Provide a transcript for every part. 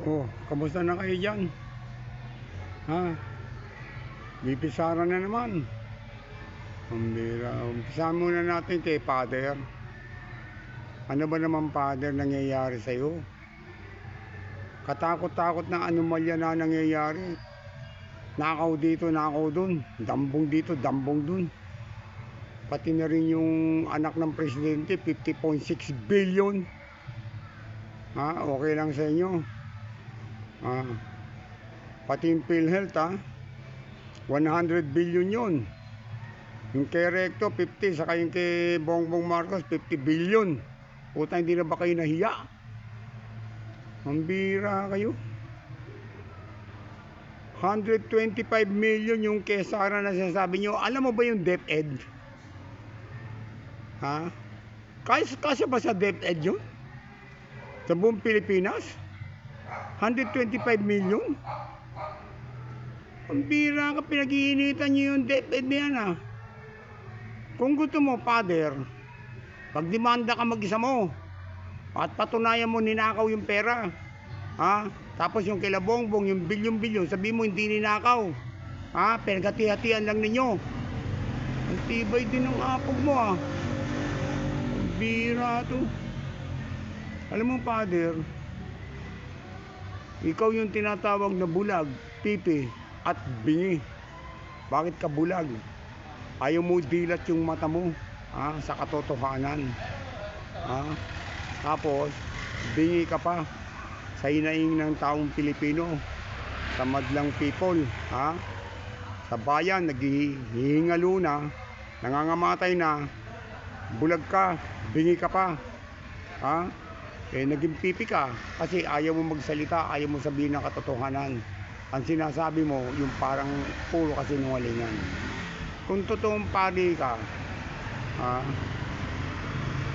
Oh, kamusta na kayo dyan? Ha? Bipisara na naman. Pambira. Umpisahan muna natin kay Father. Ano ba naman, Father, nangyayari sa'yo? Katakot-takot na anomalya na nangyayari. Nakaw dito, nakaw dun. Dambong dito, dambong dun. Pati na rin yung anak ng presidente, 50.6 billion. Ha? Okay lang sa inyo? Pati yung PhilHealth, 100 billion yun. Yung kay Recto 50, saka yung kay Bongbong Marcos 50 billion. Puta, hindi na ba kayo nahiya? Ang bira kayo. 125 million yung kay Sara na sinasabi nyo. Alam mo ba yung DepEd? Ha? Kasya ba sa DepEd yun? Sa buong Pilipinas? 125 million? Ang bira ka, pinag-iinitan nyo yung DepEd na yan, Kung gusto mo, Father, pagdemanda ka mag-isa mo at patunayan mo ninakaw yung pera, tapos yung kila Bongbong, yung bilyon-bilyon, sabi mo hindi ninakaw, pinagati-hatian lang ninyo. Ang tibay din ng apog mo, Ang bira to. Alam mo, Father, ikaw yung tinatawag na bulag, pipi at bingi. Bakit ka bulag? Ayaw mo dilat yung mata mo, sa katotohanan. Tapos bingi ka pa sa hinaing ng taong Pilipino, sa madlang people, sa bayan naghihingalo na, nangangamatay na, bulag ka, bingi ka pa, naging pipi ka kasi ayaw mo magsalita, ayaw mo sabihin ng katotohanan. Ang sinasabi mo yung parang puro kasinungalingan. Kung totoong pari ka,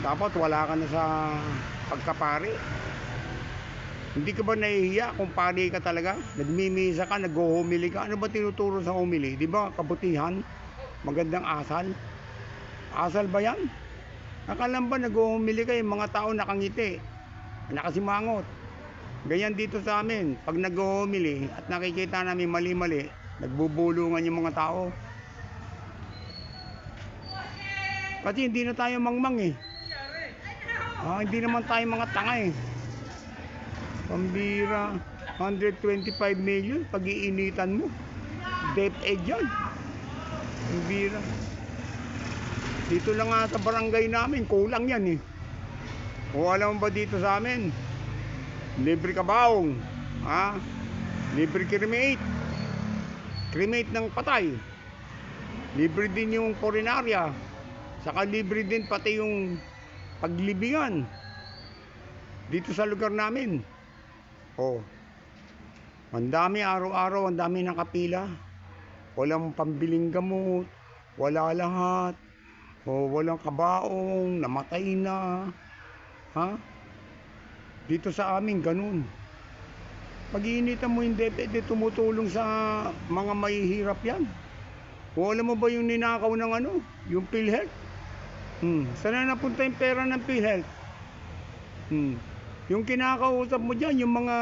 dapat wala ka na sa pagkapari. Hindi ka ba nahihiya kung pari ka talaga? Nagmimisa ka, nag-humili ka. Ano ba tinuturo sa humili? Di ba kabutihan? Magandang asal? Asal ba yan? Nakalam ba nag-humili ka, yung mga tao nakangiti, nakasimangot? Ganyan dito sa amin. Pag nag-humili at nakikita namin mali-mali, nagbubulungan yung mga tao. Kasi hindi na tayo mangmang hindi naman tayo mga tanga Pambira. 125 million pag-iinitan mo. DepEd yan. Pambira. Dito lang nga sa barangay namin, kulang yan O alam mo ba dito sa amin? Libre kabaong, libre cremate. Cremate ng patay. Libre din yung coronarya. Saka libre din pati yung paglibingan dito sa lugar namin. Ang dami, araw-araw ang dami nakapila. Walang pambiling gamot, wala lahat. Walang kabaong, namatay na. Dito sa amin ganun. Pag-iinitan mo yung DepEd, tumutulong sa mga mahihirap yan. Alam mo ba yung ninakaw ng yung PhilHealth? Saan na napunta yung pera ng PhilHealth? Yung kinakausap mo dyan, yung mga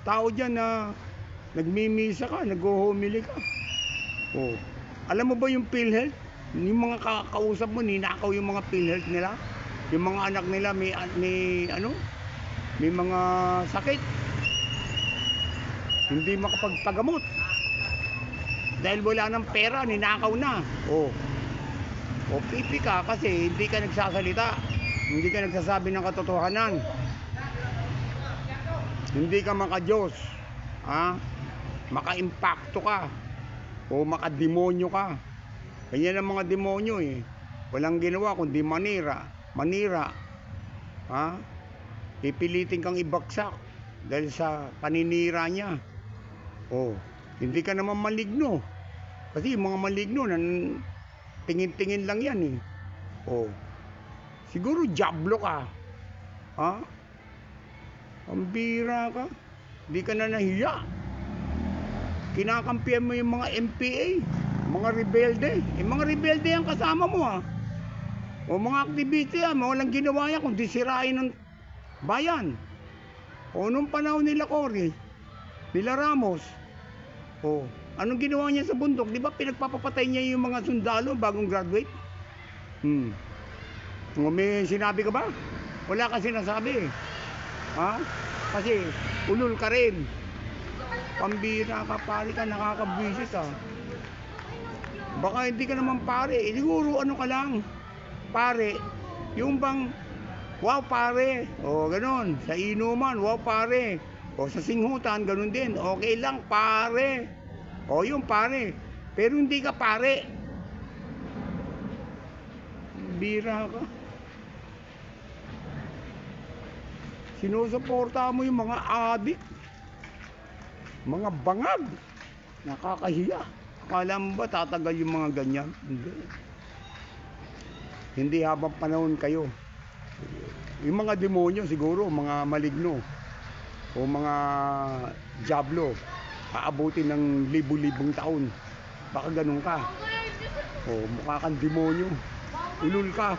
tao dyan na nagmimisa ka, nag-humili ka. Alam mo ba yung PhilHealth? Yung mga kakausap mo, ninakaw yung mga PhilHealth nila. Yung mga anak nila may mga sakit. Hindi makapagpagamot. Dahil wala ng pera, ninakaw na. Pipi ka kasi hindi ka nagsasalita, hindi ka nagsasabi ng katotohanan, hindi ka maka-Diyos, maka-impacto ka o maka-demonyo ka. Ganyan ang mga demonyo walang ginawa kundi manira, pipilitin kang ibagsak dahil sa paninira niya. Hindi ka naman maligno kasi yung mga maligno tingin-tingin lang yan siguro diablo ka, ang bira ka, di ka na nahiya. Kinakampihan mo yung mga MPA, mga rebelde. Mga rebelde yan kasama mo mga aktivista yan, walang ginawa yan kundi sirain ng bayan. O nung panahon nila Cory, nila Ramos, o anong ginawa niya sa bundok? Di ba pinagpapapatay niya yung mga sundalo bagong graduate? O may sinabi ka ba? Wala ka sinasabi. Ha? Kasi ulol ka rin. Pambira ka, pare ka, nakakabwisit ah. Baka hindi ka naman pare. Siguro ano ka lang, pare, yung bang, wow pare, o ganun. Sa inuman, wow pare. O sa singhutan, ganun din. Okay lang pare. O yung pare. Pero hindi ka pare. Bira ka. Sinusuporta mo yung mga adik, mga bangag. Nakakahiya. Akala mo ba tatagal yung mga ganyan? Hindi. Hindi habang panahon kayo. Yung mga demonyo siguro, mga maligno o mga diablo, aabutin ng libu-libong taon. Baka ganun ka. O mukha kang demonyo. Ulul ka.